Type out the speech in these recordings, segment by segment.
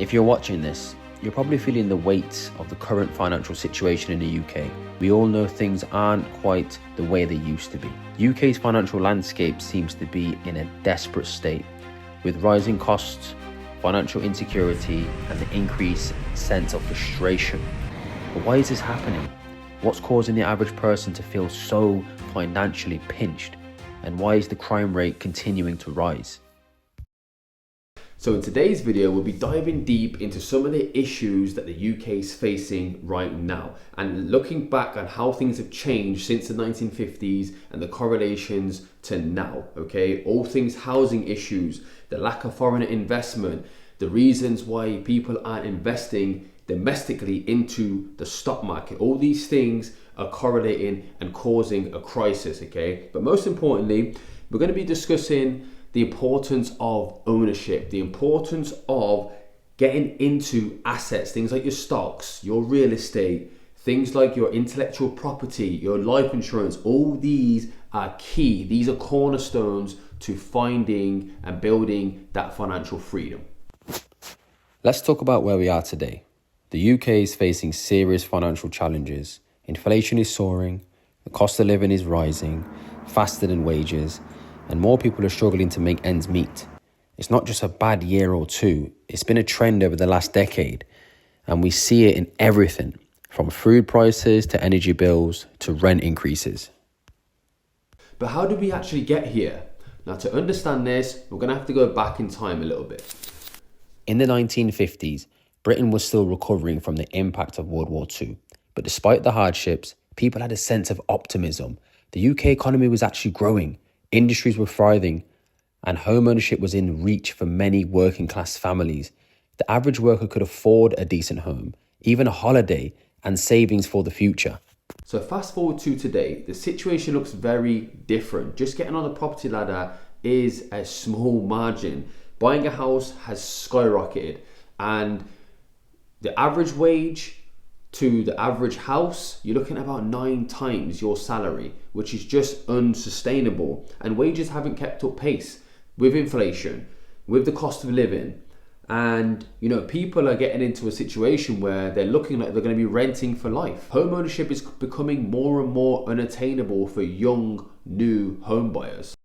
If you're watching this, you're probably feeling the weight of the current financial situation in the UK. We all know things aren't quite the way they used to be. UK's financial landscape seems to be in a desperate state, with rising costs, financial insecurity, and the increased sense of frustration. But why is this happening? What's causing the average person to feel so financially pinched? And why is the crime rate continuing to rise? So in today's video, we'll be diving deep into some of the issues that the UK is facing right now and looking back at how things have changed since the 1950s and the correlations to now, okay? All things housing issues, the lack of foreign investment, the reasons why people aren't investing domestically into the stock market. All these things are correlating and causing a crisis, okay? But most importantly, we're going to be discussing the importance of ownership, the importance of getting into assets, things like your stocks, your real estate, things like your intellectual property, your life insurance. All these are key. These are cornerstones to finding and building that financial freedom. Let's talk about where we are today. The UK is facing serious financial challenges. Inflation is soaring, the cost of living is rising faster than wages, and more people are struggling to make ends meet. It's not just a bad year or two, it's been a trend over the last decade, and we see it in everything, from food prices to energy bills to rent increases. But how did we actually get here? Now, to understand this, we're going to have to go back in time a little bit. In the 1950s, Britain was still recovering from the impact of World War II, but despite the hardships, people had a sense of optimism. The UK economy was actually growing. Industries were thriving, and home ownership was in reach for many working class families. The average worker could afford a decent home, even a holiday, and savings for the future. So fast forward to today, the situation looks very different. Just getting on the property ladder is a small margin. Buying a house has skyrocketed, and the average wage to the average house, you're looking at about 9 times your salary, which is just unsustainable. And wages haven't kept up pace with inflation, with the cost of living. And, people are getting into a situation where they're looking like they're going to be renting for life. Home ownership is becoming more and more unattainable for young, new home buyers.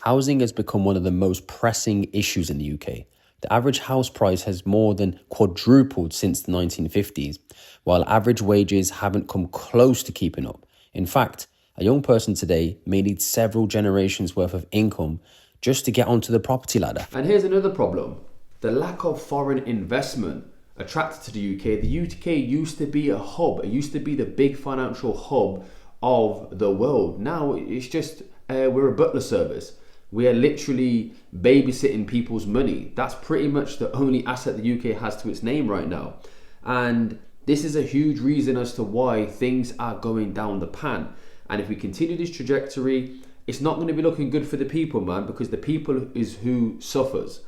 Housing has become one of the most pressing issues in the UK. The average house price has more than quadrupled since the 1950s, while average wages haven't come close to keeping up. In fact, a young person today may need several generations worth of income just to get onto the property ladder. And here's another problem: the lack of foreign investment attracted to the UK. The UK used to be a hub. It used to be the big financial hub of the world. Now it's just, we're a butler service. We are literally babysitting people's money. That's pretty much the only asset the UK has to its name right now. And this is a huge reason as to why things are going down the pan. And if we continue this trajectory, it's not going to be looking good for the people, man, because the people is who suffers.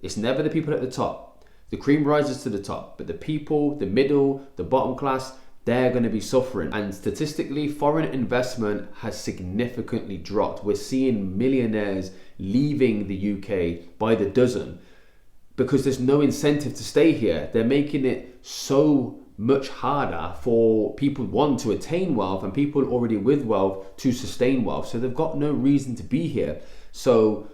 It's never the people at the top. The cream rises to the top, but the people, the middle, the bottom class, they're going to be suffering. And statistically, foreign investment has significantly dropped. We're seeing millionaires leaving the UK by the dozen because there's no incentive to stay here. They're making it so much harder for people, one, to attain wealth, and people already with wealth to sustain wealth. So they've got no reason to be here. So,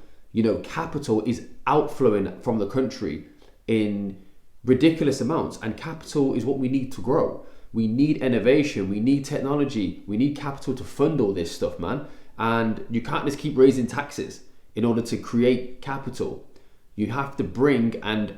capital is outflowing from the country in ridiculous amounts, and capital is what we need to grow. We need innovation, we need technology, we need capital to fund all this stuff, man. And you can't just keep raising taxes in order to create capital. You have to bring and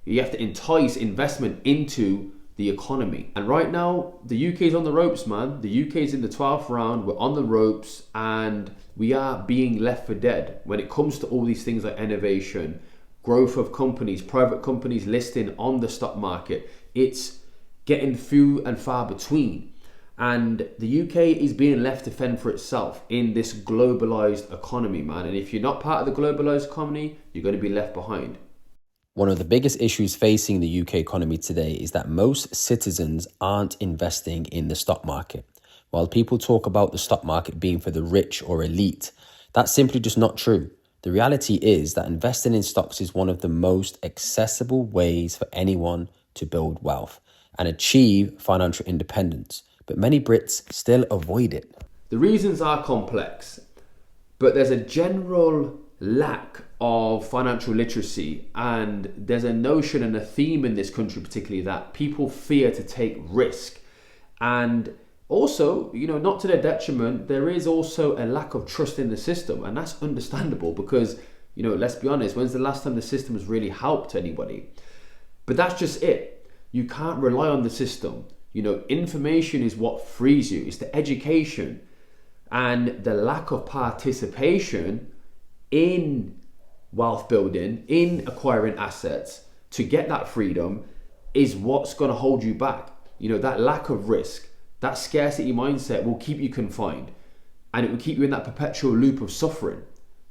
you have to entice investment into the economy. And right now, the UK is on the ropes, man. The UK is in the 12th round, we're on the ropes, and we are being left for dead when it comes to all these things like innovation, growth of companies, private companies listing on the stock market. It's getting few and far between, and the UK is being left to fend for itself in this globalized economy, man. And if you're not part of the globalized economy, you're going to be left behind. One of the biggest issues facing the UK economy today is that most citizens aren't investing in the stock market. While people talk about the stock market being for the rich or elite, that's simply just not true. The reality is that investing in stocks is one of the most accessible ways for anyone to build wealth and achieve financial independence, but many Brits still avoid it. The reasons are complex, but there's a general lack of financial literacy, and there's a notion and a theme in this country particularly that people fear to take risk. And also, not to their detriment, there is also a lack of trust in the system, and that's understandable because, let's be honest, when's the last time the system has really helped anybody? But that's just it. You can't rely on the system. Information is what frees you. It's the education and the lack of participation in wealth building, in acquiring assets to get that freedom is what's going to hold you back. That lack of risk, that scarcity mindset will keep you confined, and it will keep you in that perpetual loop of suffering.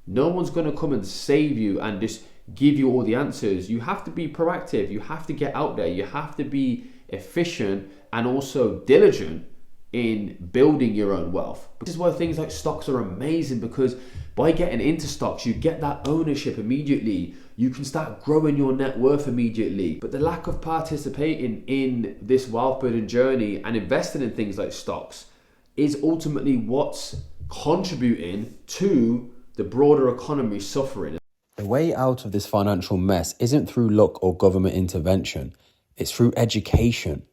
No one's going to come and save you and just give you all the answers. You have to be proactive. You have to get out there. You have to be efficient and also diligent in building your own wealth. This is why things like stocks are amazing, because by getting into stocks, you get that ownership immediately. You can start growing your net worth immediately. But the lack of participating in this wealth building journey and investing in things like stocks is ultimately what's contributing to the broader economy suffering. The way out of this financial mess isn't through luck or government intervention. It's through education.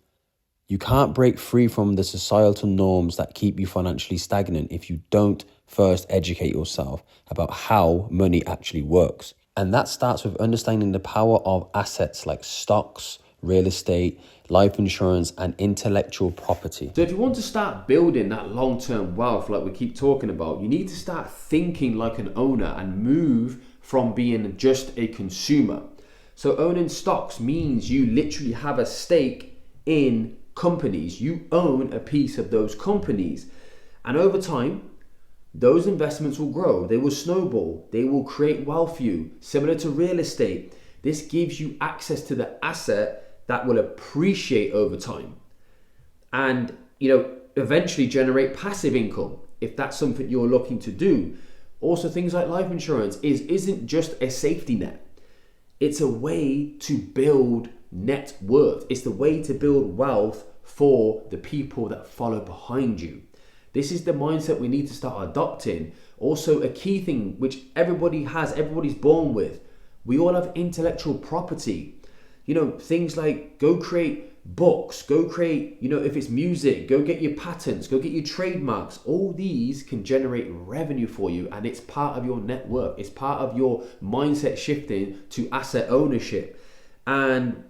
You can't break free from the societal norms that keep you financially stagnant if you don't first educate yourself about how money actually works. And that starts with understanding the power of assets like stocks, real estate, life insurance, and intellectual property. So if you want to start building that long-term wealth like we keep talking about, you need to start thinking like an owner and move from being just a consumer. So owning stocks means you literally have a stake in companies. You own a piece of those companies, and over time those investments will grow, they will snowball, they will create wealth for you. Similar to real estate, this gives you access to the asset that will appreciate over time and eventually generate passive income if that's something you're looking to do. Also, things like life insurance isn't just a safety net. It's a way to build net worth. It's the way to build wealth for the people that follow behind you. This is the mindset we need to start adopting. Also, a key thing which everybody has, everybody's born with, we all have intellectual property. Things like go create books, go create, if it's music, go get your patents, go get your trademarks. All these can generate revenue for you, and it's part of your net worth. It's part of your mindset shifting to asset ownership. And,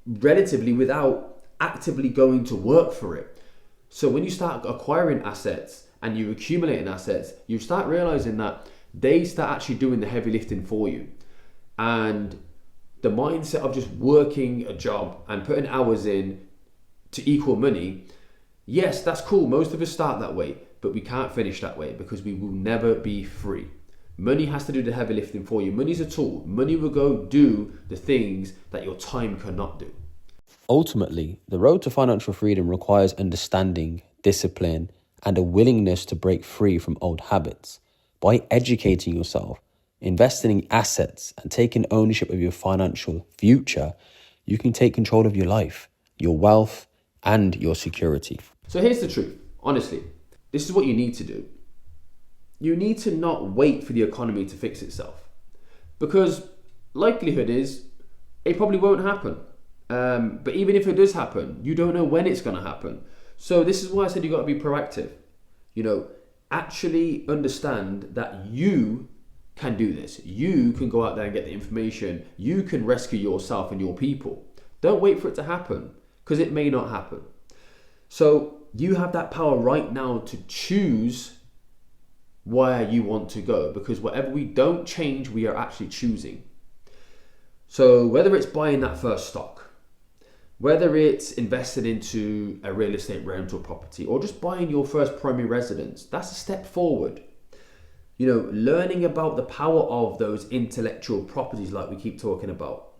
relatively without actively going to work for it. So when you start acquiring assets and you're accumulating assets, you start realizing that they start actually doing the heavy lifting for you. And the mindset of just working a job and putting hours in to equal money, yes, that's cool. Most of us start that way, but we can't finish that way because we will never be free. Money has to do the heavy lifting for you. Money's a tool. Money will go do the things that your time cannot do. Ultimately, the road to financial freedom requires understanding, discipline, and a willingness to break free from old habits. By educating yourself, investing in assets, and taking ownership of your financial future, you can take control of your life, your wealth, and your security. So here's the truth. Honestly, this is what you need to do. You need to not wait for the economy to fix itself, because likelihood is it probably won't happen. But even if it does happen, you don't know when it's going to happen. So this is why I said you got to be proactive. Actually understand that you can do this. You can go out there and get the information. You can rescue yourself and your people. Don't wait for it to happen, because it may not happen. So you have that power right now to choose where you want to go, because whatever we don't change, we are actually choosing. So whether it's buying that first stock, whether it's invested into a real estate rental property, or just buying your first primary residence, that's a step forward. Learning about the power of those intellectual properties like we keep talking about,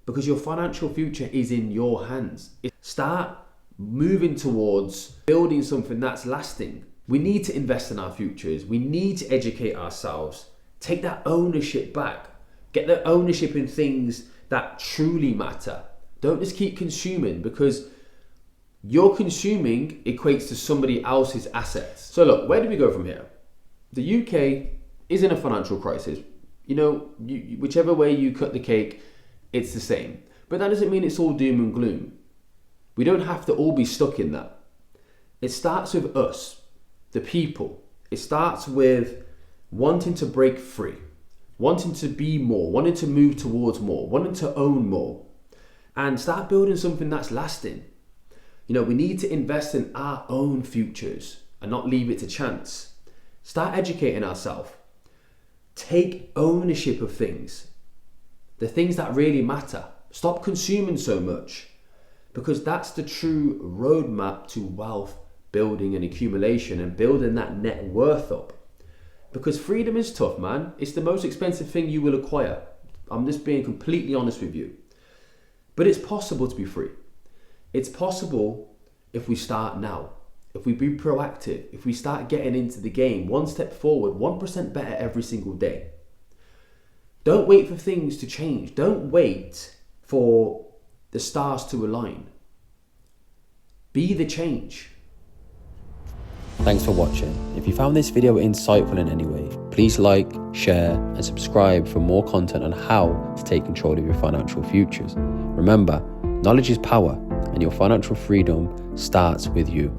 because your financial future is in your hands. Start moving towards building something that's lasting, We need to invest in our futures. We need to educate ourselves. Take that ownership back. Get the ownership in things that truly matter. Don't just keep consuming, because your consuming equates to somebody else's assets. So look, where do we go from here? The UK is in a financial crisis. Whichever way you cut the cake, it's the same. But that doesn't mean it's all doom and gloom. We don't have to all be stuck in that. It starts with us, the people. It starts with wanting to break free, wanting to be more, wanting to move towards more, wanting to own more, and start building something that's lasting. We need to invest in our own futures and not leave it to chance. Start educating ourselves. Take ownership of things, the things that really matter. Stop consuming so much, because that's the true roadmap to wealth building and accumulation and building that net worth up. Because freedom is tough, man. It's the most expensive thing you will acquire. I'm just being completely honest with you. But it's possible to be free. It's possible if we start now. If we be proactive, if we start getting into the game, one step forward, 1% better every single day. Don't wait for things to change. Don't wait for the stars to align. Be the change. Thanks for watching. If you found this video insightful in any way, please like, share, and subscribe for more content on how to take control of your financial futures. Remember, knowledge is power, and your financial freedom starts with you.